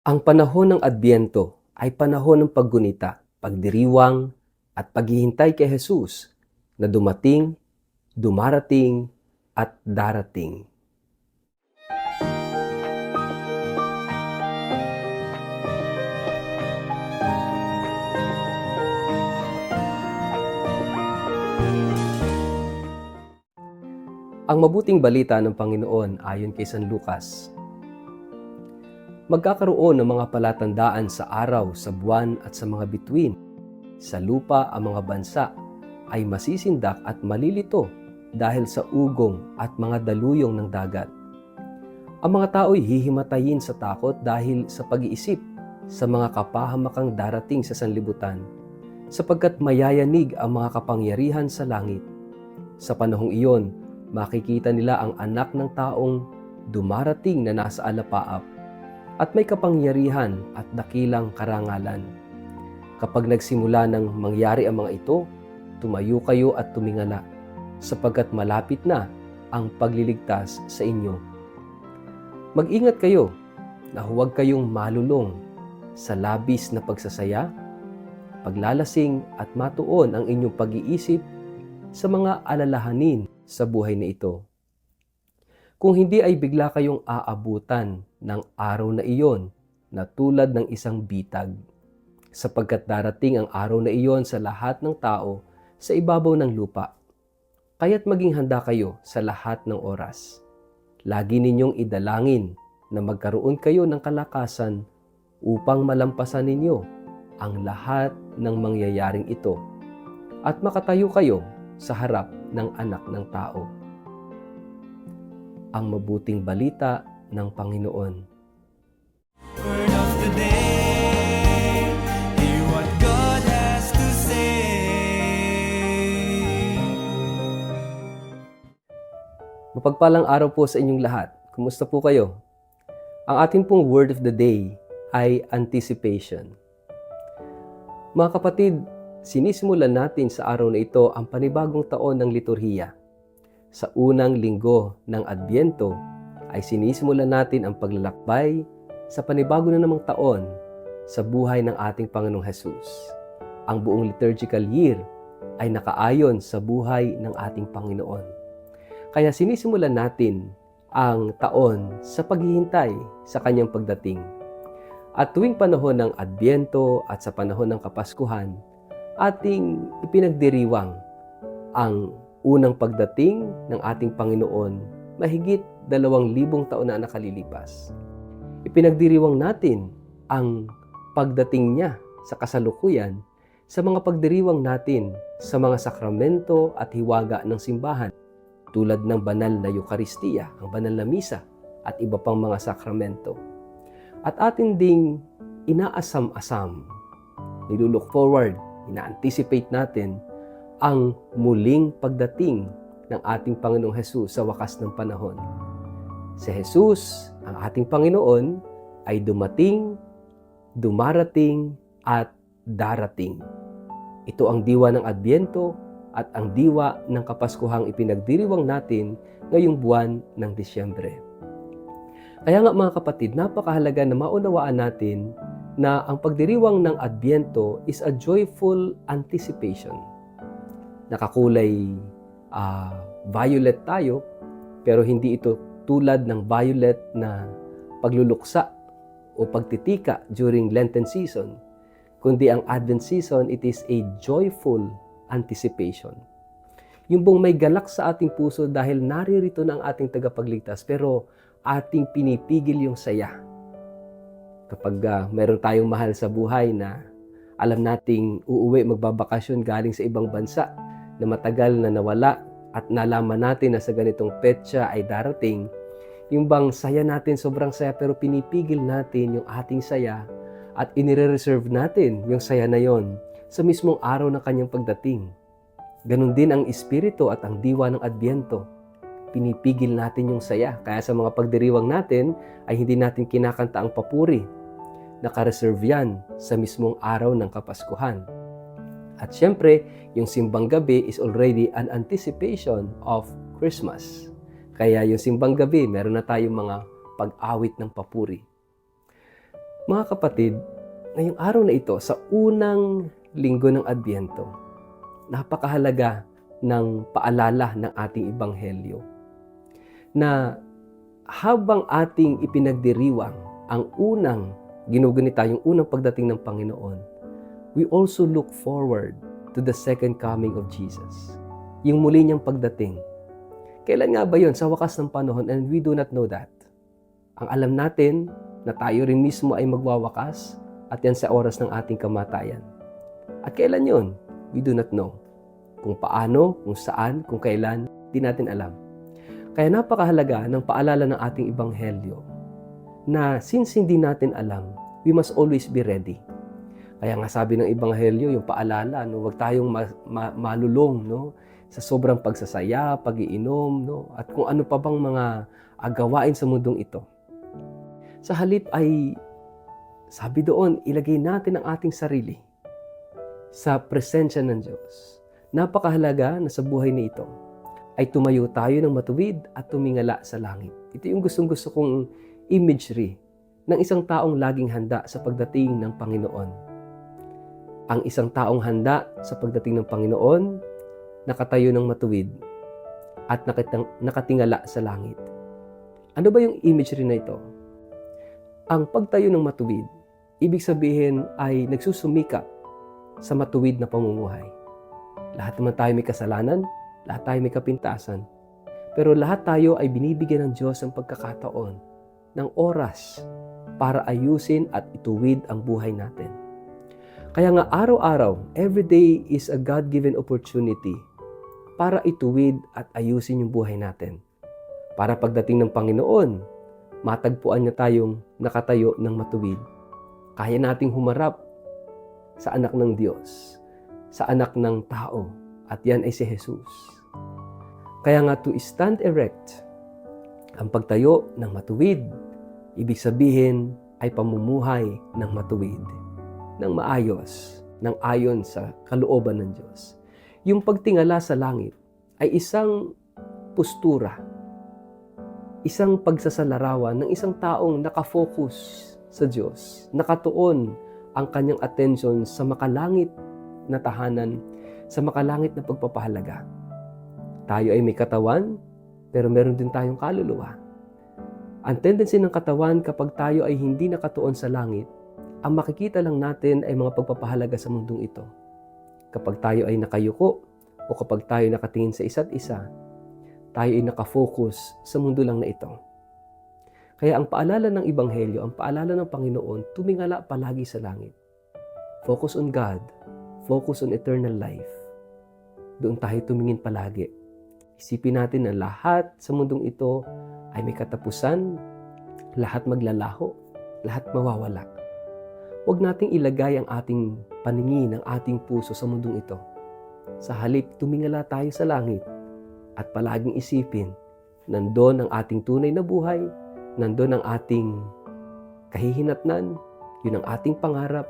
Ang panahon ng Adbyento ay panahon ng paggunita, pagdiriwang, at paghihintay kay Jesus na dumating, dumarating, at darating. Ang mabuting balita ng Panginoon ayon kay San Lucas. Magkakaroon ng mga palatandaan sa araw, sa buwan at sa mga bituin. Sa lupa ang mga bansa ay masisindak at malilito dahil sa ugong at mga daluyong ng dagat. Ang mga tao'y hihimatayin sa takot dahil sa pag-iisip sa mga kapahamakang darating sa sanlibutan, sapagkat mayayanig ang mga kapangyarihan sa langit. Sa panahong iyon, makikita nila ang anak ng taong dumarating na nasa alapaap at may kapangyarihan at dakilang karangalan. Kapag nagsimula ng mangyari ang mga ito, tumayo kayo at tumingala, sapagkat malapit na ang pagliligtas sa inyo. Mag-ingat kayo na huwag kayong malulong sa labis na pagsasaya, paglalasing at matuon ang inyong pag-iisip sa mga alalahanin sa buhay na ito. Kung hindi ay bigla kayong aabutan ng araw na iyon na tulad ng isang bitag, sapagkat darating ang araw na iyon sa lahat ng tao sa ibabaw ng lupa. Kaya't maging handa kayo sa lahat ng oras. Lagi ninyong idalangin na magkaroon kayo ng kalakasan upang malampasan ninyo ang lahat ng mangyayaring ito at makatayo kayo sa harap ng anak ng tao. Ang mabuting balita ng Panginoon. Word of the day, hear what God has to say. Mapagpalang araw po sa inyong lahat. Kumusta po kayo? Ang ating pong word of the day ay anticipation. Mga kapatid, sinisimulan natin sa araw na ito ang panibagong taon ng liturhiya. Sa unang linggo ng Adbyento ay sinisimulan natin ang paglalakbay sa panibago na namang taon sa buhay ng ating Panginoong Hesus. Ang buong liturgical year ay nakaayon sa buhay ng ating Panginoon. Kaya sinisimulan natin ang taon sa paghihintay sa kanyang pagdating. At tuwing panahon ng Adbyento at sa panahon ng Kapaskuhan, ating ipinagdiriwang ang unang pagdating ng ating Panginoon mahigit 2,000 taon na nakalilipas. Ipinagdiriwang natin ang pagdating niya sa kasalukuyan sa mga pagdiriwang natin sa mga sakramento at hiwaga ng simbahan tulad ng banal na Eucharistia, ang banal na misa at iba pang mga sakramento. At atin ding inaasam-asam, nilulook forward, ina-anticipate natin ang muling pagdating ng ating Panginoong Hesus sa wakas ng panahon. Si Hesus, ang ating Panginoon, ay dumating, dumarating, at darating. Ito ang diwa ng Adbyento at ang diwa ng Kapaskuhang ipinagdiriwang natin ngayong buwan ng Disyembre. Kaya nga mga kapatid, napakahalaga na maunawaan natin na ang pagdiriwang ng Adbyento is a joyful anticipation. Nakakulay violet tayo, pero hindi ito tulad ng violet na pagluluksa o pagtitika during Lenten season, kundi ang Advent season, it is a joyful anticipation. Yung bang may galak sa ating puso dahil naririto na ang ating tagapagligtas, pero ating pinipigil yung saya. Kapag meron tayong mahal sa buhay na alam nating uuwi magbabakasyon galing sa ibang bansa, na matagal na nawala at nalaman natin na sa ganitong petsa ay darating, yung bang saya natin, sobrang saya, pero pinipigil natin yung ating saya at inire-reserve natin yung saya na yon sa mismong araw ng kanyang pagdating. Ganon din ang espiritu at ang diwa ng Adbyento. Pinipigil natin yung saya. Kaya sa mga pagdiriwang natin ay hindi natin kinakanta ang papuri. Nakareserve yan sa mismong araw ng Kapaskuhan. At syempre, yung simbang gabi is already an anticipation of Christmas. Kaya yung simbang gabi, meron na tayong mga pag-awit ng papuri. Mga kapatid, ngayong araw na ito, sa unang linggo ng Adbyento, napakahalaga ng paalala ng ating Ebanghelyo na habang ating ipinagdiriwang ang unang ginugunita, yung unang pagdating ng Panginoon, we also look forward to the second coming of Jesus. Yung muli niyang pagdating. Kailan nga ba yun? Sa wakas ng panahon, and we do not know that. Ang alam natin na tayo rin mismo ay magwawakas at yan sa oras ng ating kamatayan. At kailan yun? We do not know. Kung paano, kung saan, kung kailan, di natin alam. Kaya napakahalaga ng paalala ng ating Ebanghelyo na since hindi natin alam, we must always be ready. Kaya nga sabi ng Ebanghelyo, yung paalala, no, huwag tayong malulong, no, sa sobrang pagsasaya, pag-iinom, no, at kung ano pa bang mga gawain sa mundong ito. Sa halip ay, sabi doon, ilagay natin ang ating sarili sa presensya ng Diyos. Napakahalaga na sa buhay na ito ay tumayo tayo ng matuwid at tumingala sa langit. Ito yung gustong-gusto kong imagery ng isang taong laging handa sa pagdating ng Panginoon. Ang isang taong handa sa pagdating ng Panginoon, nakatayo ng matuwid at nakatingala sa langit. Ano ba yung imagery na ito? Ang pagtayo ng matuwid, ibig sabihin ay nagsusumikap sa matuwid na pamumuhay. Lahat naman tayo may kasalanan, lahat tayo may kapintasan. Pero lahat tayo ay binibigyan ng Diyos ng pagkakataon, ng oras para ayusin at ituwid ang buhay natin. Kaya nga araw-araw, every day is a God-given opportunity para ituwid at ayusin yung buhay natin. Para pagdating ng Panginoon, matagpuan niya tayong nakatayo ng matuwid. Kaya nating humarap sa anak ng Diyos, sa anak ng tao, at yan ay si Jesus. Kaya nga to stand erect, ang pagtayo ng matuwid, ibig sabihin ay pamumuhay ng matuwid, ng maayos, ng ayon sa kalooban ng Diyos. Yung pagtingala sa langit ay isang postura, isang pagsasalarawan ng isang taong nakafocus sa Diyos, nakatuon ang kanyang atensyon sa makalangit na tahanan, sa makalangit na pagpapahalaga. Tayo ay may katawan, pero meron din tayong kaluluwa. Ang tendency ng katawan kapag tayo ay hindi nakatuon sa langit, ang makikita lang natin ay mga pagpapahalaga sa mundong ito. Kapag tayo ay nakayuko o kapag tayo nakatingin sa isa't isa, tayo ay nakafocus sa mundo lang na ito. Kaya ang paalala ng Ebanghelyo, ang paalala ng Panginoon, tumingala palagi sa langit. Focus on God. Focus on eternal life. Doon tayo tumingin palagi. Isipin natin na lahat sa mundong ito ay may katapusan, lahat maglalaho, lahat mawawala. Huwag nating ilagay ang ating paningin, ang ating puso sa mundong ito. Sa halip, tumingala tayo sa langit. At palaging isipin, nandun ang ating tunay na buhay, nandun ang ating kahihinatnan, yun ang ating pangarap,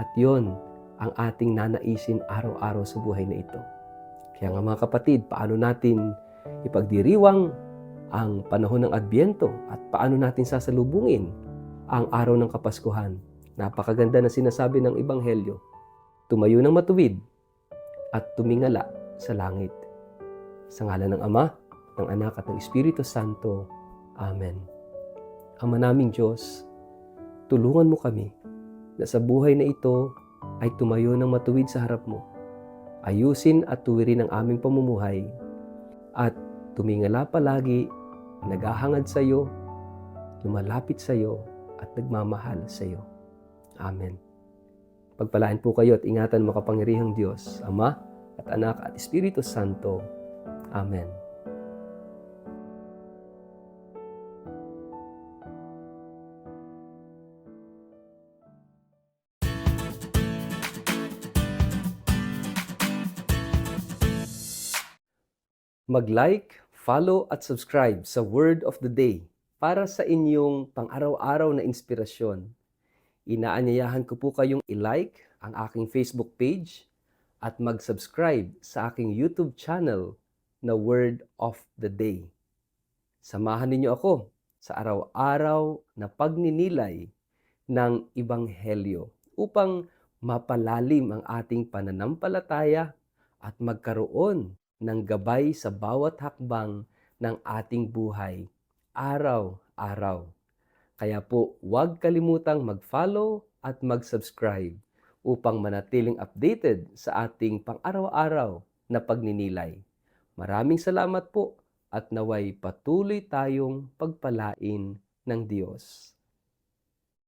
at yun ang ating nanaisin araw-araw sa buhay na ito. Kaya nga mga kapatid, paano natin ipagdiriwang ang panahon ng Adbyento at paano natin sasalubungin ang araw ng Kapaskuhan? Napakaganda na sinasabi ng Ebanghelyo, tumayo ng matuwid at tumingala sa langit. Sa ngalan ng Ama, ng Anak at ng Espiritu Santo. Amen. Ama naming Diyos, tulungan mo kami na sa buhay na ito ay tumayo ng matuwid sa harap mo. Ayusin at tuwirin ang aming pamumuhay at tumingala palagi, naghahangad sa iyo, lumalapit sa iyo at nagmamahal sa iyo. Amen. Pagpalain po kayo at ingatan makapangyarihang Diyos, Ama at Anak at Espiritu Santo. Amen. Mag-like, follow at subscribe sa Word of the Day para sa inyong pang-araw-araw na inspirasyon. Inaanyayahan ko po kayong i-like ang aking Facebook page at mag-subscribe sa aking YouTube channel na Word of the Day. Samahan ninyo ako sa araw-araw na pagninilay ng Ebanghelyo upang mapalalim ang ating pananampalataya at magkaroon ng gabay sa bawat hakbang ng ating buhay araw-araw. Kaya po, huwag kalimutang mag-follow at mag-subscribe upang manatiling updated sa ating pang-araw-araw na pagninilay. Maraming salamat po at naway patuloy tayong pagpalain ng Diyos.